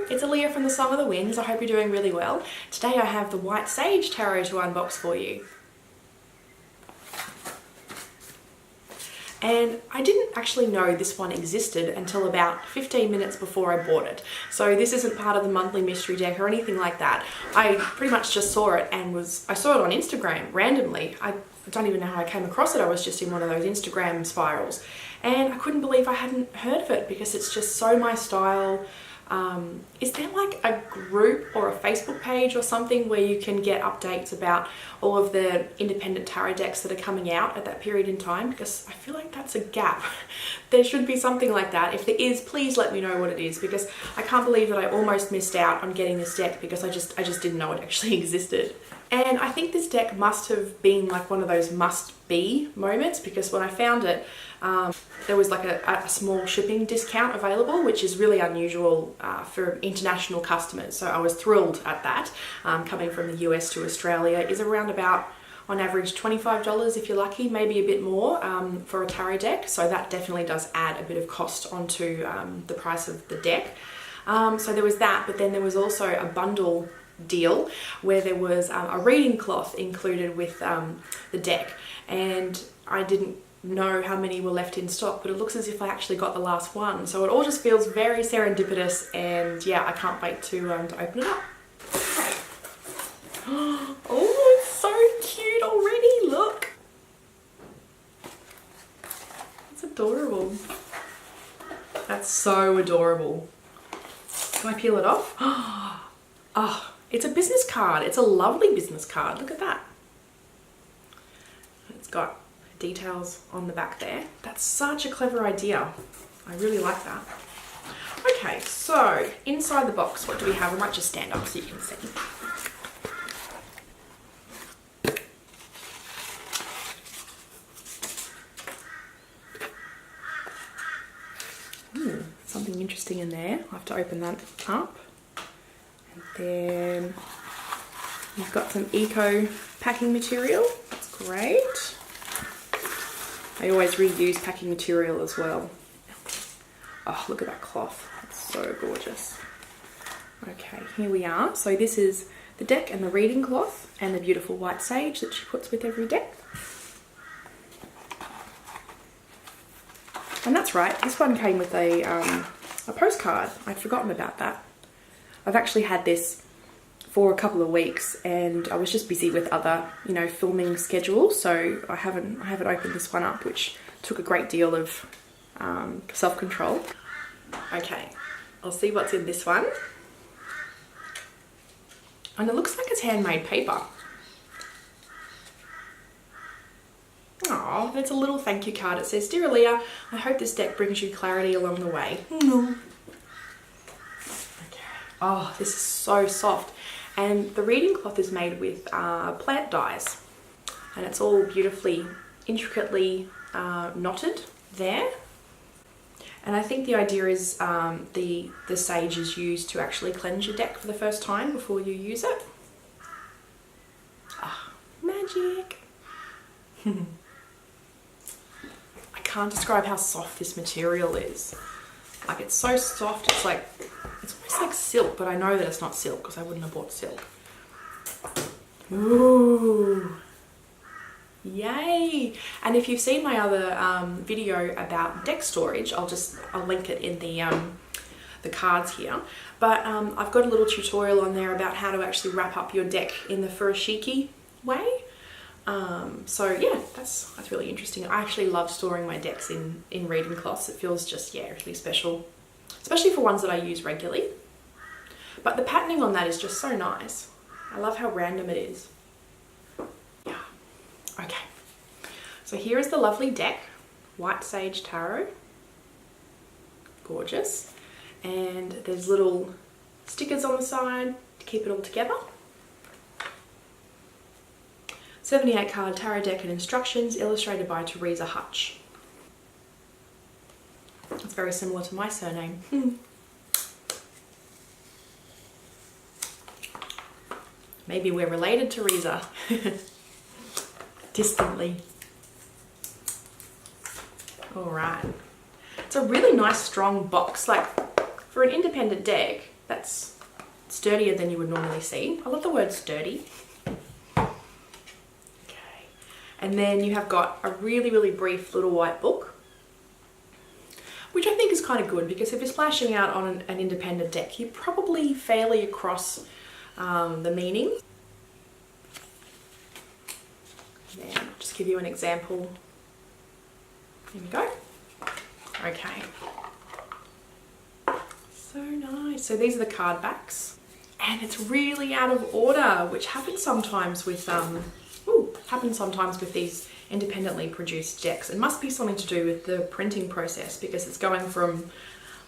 it's Aaliyah from the Song of the Winds. I hope you're doing really well. Today I have the White Sage Tarot to unbox for you. And I didn't actually know this one existed until about 15 minutes before I bought it. So this isn't part of the monthly mystery deck or anything like that. I pretty much just saw it and I saw it on Instagram randomly. I don't even know how I came across it. I was just in one of those Instagram spirals and I couldn't believe I hadn't heard of it because it's just so my style. Is there like a group or a Facebook page or something where you can get updates about all of the independent tarot decks that are coming out at that period in time? Because I feel like that's a gap. There should be something like that. If there is, please let me know what it is, because I can't believe that I almost missed out on getting this deck because I just didn't know it actually existed. And I think this deck must have been like one of those must-be moments, because when I found it, there was like a small shipping discount available, which is really unusual for international customers. So I was thrilled at that. Coming from the US to Australia is around about, on average, $25 if you're lucky, maybe a bit more for a tarot deck. So that definitely does add a bit of cost onto the price of the deck. So there was that, but then there was also a bundle deal where there was a reading cloth included with the deck, and I didn't know how many were left in stock, but it looks as if I actually got the last one. So it all just feels very serendipitous, and yeah, I can't wait to open it up. Oh, it's so cute already, look. It's adorable. That's so adorable. Can I peel it off? Oh, it's a business card. It's a lovely business card. Look at that. It's got details on the back there. That's such a clever idea. I really like that. Okay, so inside the box, what do we have? I might just stand up so you can see. Something interesting in there. I'll have to open that up. And then you've got some eco packing material. That's great. I always reuse packing material as well. Oh, look at that cloth. It's so gorgeous. Okay, here we are. So this is the deck and the reading cloth and the beautiful white sage that she puts with every deck. And that's right, this one came with a postcard. I'd forgotten about that. I've actually had this for a couple of weeks and I was just busy with other, filming schedules, so I haven't opened this one up, which took a great deal of self-control. Okay, I'll see what's in this one. And it looks like it's handmade paper. Oh, there's a little thank you card. It says, "Dear Aaliyah, I hope this deck brings you clarity along the way." No. Okay. Oh, this is so soft. And the reading cloth is made with plant dyes. And it's all beautifully, intricately knotted there. And I think the idea is the sage is used to actually cleanse your deck for the first time before you use it. Ah, magic. I can't describe how soft this material is. Like, it's so soft, it's almost like silk, but I know that it's not silk because I wouldn't have bought silk. Ooh, yay. And if you've seen my other video about deck storage, I'll link it in the cards here. But I've got a little tutorial on there about how to actually wrap up your deck in the furoshiki way. So yeah, that's really interesting. I actually love storing my decks in reading cloths. It feels just, yeah, really special, especially for ones that I use regularly. But the patterning on that is just so nice. I love how random it is. Yeah. Okay. So here is the lovely deck, White Sage Tarot. Gorgeous. And there's little stickers on the side to keep it all together. 78 card tarot deck and instructions, illustrated by Teresa Hutch. It's very similar to my surname. Maybe we're related, Teresa. Distantly. Alright. It's a really nice strong box. Like, for an independent deck, That's sturdier than you would normally see. I love the word sturdy. Okay. And then you have got a really, really brief little white book, which I think is kind of good, because if you're splashing out on an independent deck, you're probably fairly across the meaning. And I'll just give you an example. Here we go. Okay. So nice. So these are the card backs, and it's really out of order, which happens sometimes with these independently produced decks. It must be something to do with the printing process, because it's going from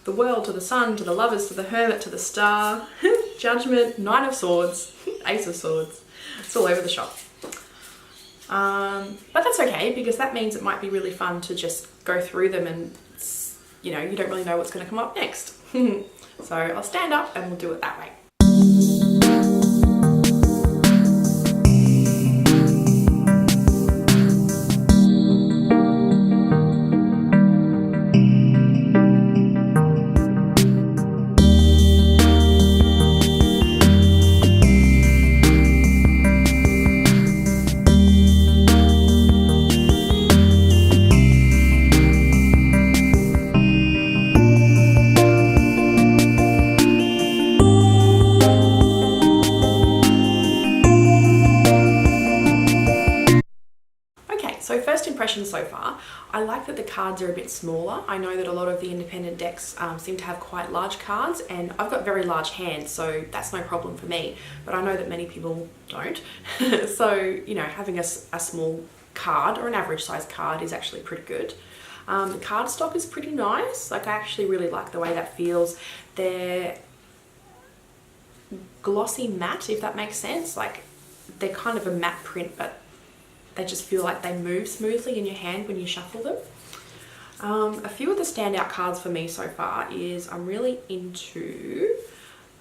the World to the Sun to the Lovers to the Hermit to the Star, Judgment, Knight of Swords, Ace of Swords. It's all over the shop. But that's okay, because that means it might be really fun to just go through them and, you know, you don't really know what's going to come up next. So I'll stand up and we'll do it that way. So first impressions so far, I like that the cards are a bit smaller. I know that a lot of the independent decks seem to have quite large cards, and I've got very large hands, so that's no problem for me, but I know that many people don't. So, you know, having a small card or an average size card is actually pretty good. The card stock is pretty nice. Like, I actually really like the way that feels. They're glossy matte, if that makes sense. Like, they're kind of a matte print, but they just feel like they move smoothly in your hand when you shuffle them. A few of the standout cards for me so far is I'm really into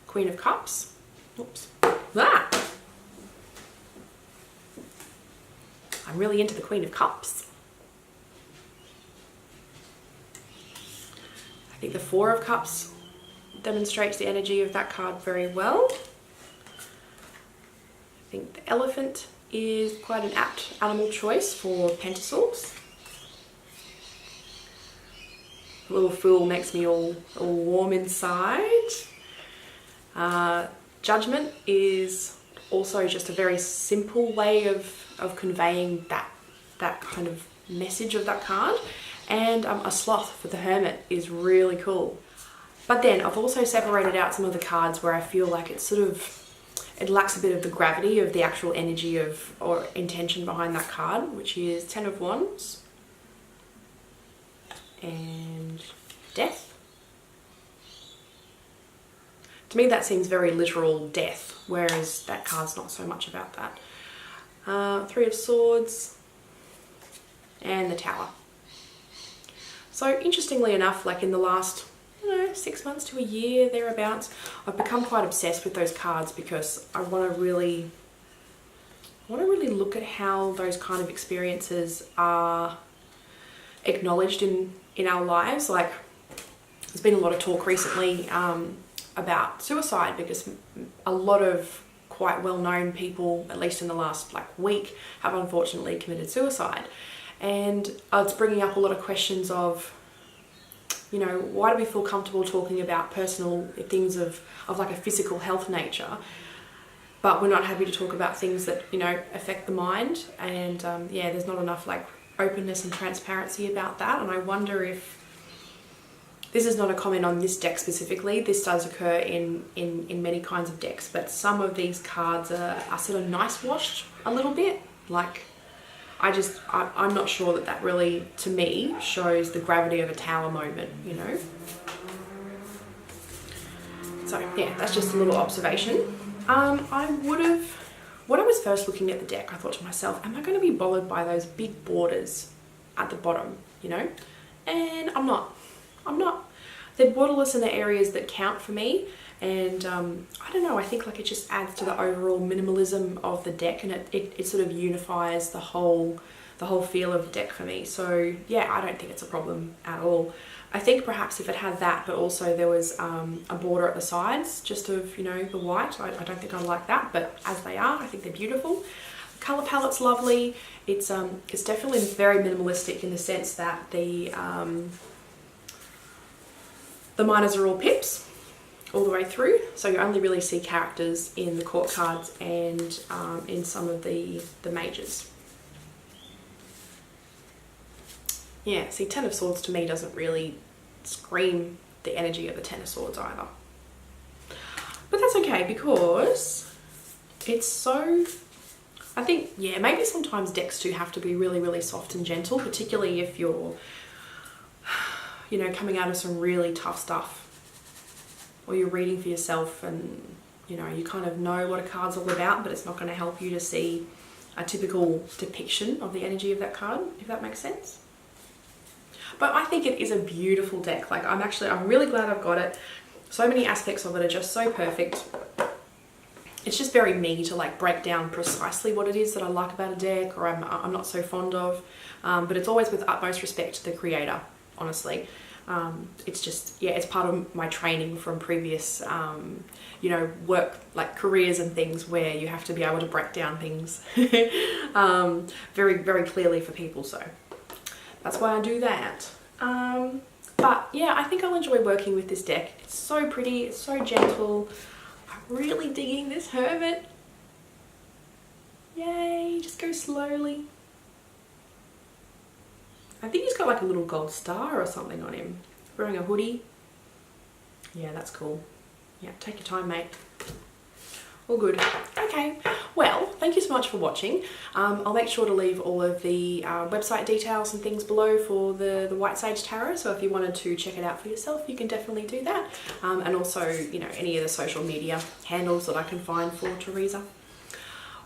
Queen of Cups. Oops. Ah! I'm really into the Queen of Cups. I think the Four of Cups demonstrates the energy of that card very well. I think the Elephant is quite an apt animal choice for Pentacles. The little Fool makes me all warm inside. Judgment is also just a very simple way of conveying that kind of message of that card. And a Sloth for the Hermit is really cool. But then I've also separated out some of the cards where I feel like it's sort of, it lacks a bit of the gravity of the actual energy of or intention behind that card, which is Ten of Wands and Death. To me that seems very literal death, whereas that card's not so much about that. Three of Swords and the Tower. So interestingly enough, like in the last 6 months to a year, thereabouts, I've become quite obsessed with those cards, because I want to really look at how those kind of experiences are acknowledged in our lives. Like, there's been a lot of talk recently about suicide, because a lot of quite well-known people, at least in the last week, have unfortunately committed suicide. And it's bringing up a lot of questions of, you know, why do we feel comfortable talking about personal things of like a physical health nature, but we're not happy to talk about things that, you know, affect the mind? And yeah, there's not enough openness and transparency about that. And I wonder if, this is not a comment on this deck specifically, this does occur in many kinds of decks, but some of these cards are sort of nice washed a little bit. Like, I'm not sure that really, to me, shows the gravity of a Tower moment, you know? So yeah, that's just a little observation. When I was first looking at the deck, I thought to myself, am I going to be bothered by those big borders at the bottom, you know? And I'm not. They're borderless in the areas that count for me. And I don't know, I think it just adds to the overall minimalism of the deck, and it sort of unifies the whole feel of the deck for me. So yeah, I don't think it's a problem at all. I think perhaps if it had that, but also there was a border at the sides, just of, you know, the white. I don't think I like that, but as they are, I think they're beautiful. The colour palette's lovely. It's definitely very minimalistic in the sense that the minors are all pips all the way through, so you only really see characters in the court cards and in some of the majors. Yeah, see, Ten of Swords to me doesn't really scream the energy of the Ten of Swords either. But that's okay, because it's so... I think, yeah, maybe sometimes decks do have to be really, really soft and gentle, particularly if you're, you know, coming out of some really tough stuff, or you're reading for yourself and, you know, you kind of know what a card's all about, but it's not going to help you to see a typical depiction of the energy of that card, if that makes sense. But I think it is a beautiful deck. Like, I'm really glad I've got it. So many aspects of it are just so perfect. It's just very me to like break down precisely what it is that I like about a deck, or I'm not so fond of. But it's always with utmost respect to the creator, honestly. It's just, yeah, it's part of my training from previous, you know, work, like careers and things, where you have to be able to break down things very, very clearly for people. So that's why I do that. But yeah, I think I'll enjoy working with this deck. It's so pretty, it's so gentle. I'm really digging this hermit. Yay, just go slowly. I think he's got like a little gold star or something on him. Wearing a hoodie. Yeah, that's cool. Yeah, take your time, mate. All good. Okay, well, thank you so much for watching. I'll make sure to leave all of the website details and things below for the White Sage Tarot, so if you wanted to check it out for yourself, you can definitely do that. And also, you know, any of the social media handles that I can find for Teresa.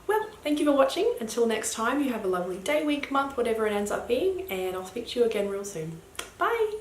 Well, thank you for watching. Until next time, you have a lovely day, week, month, whatever it ends up being, and I'll speak to you again real soon. Bye!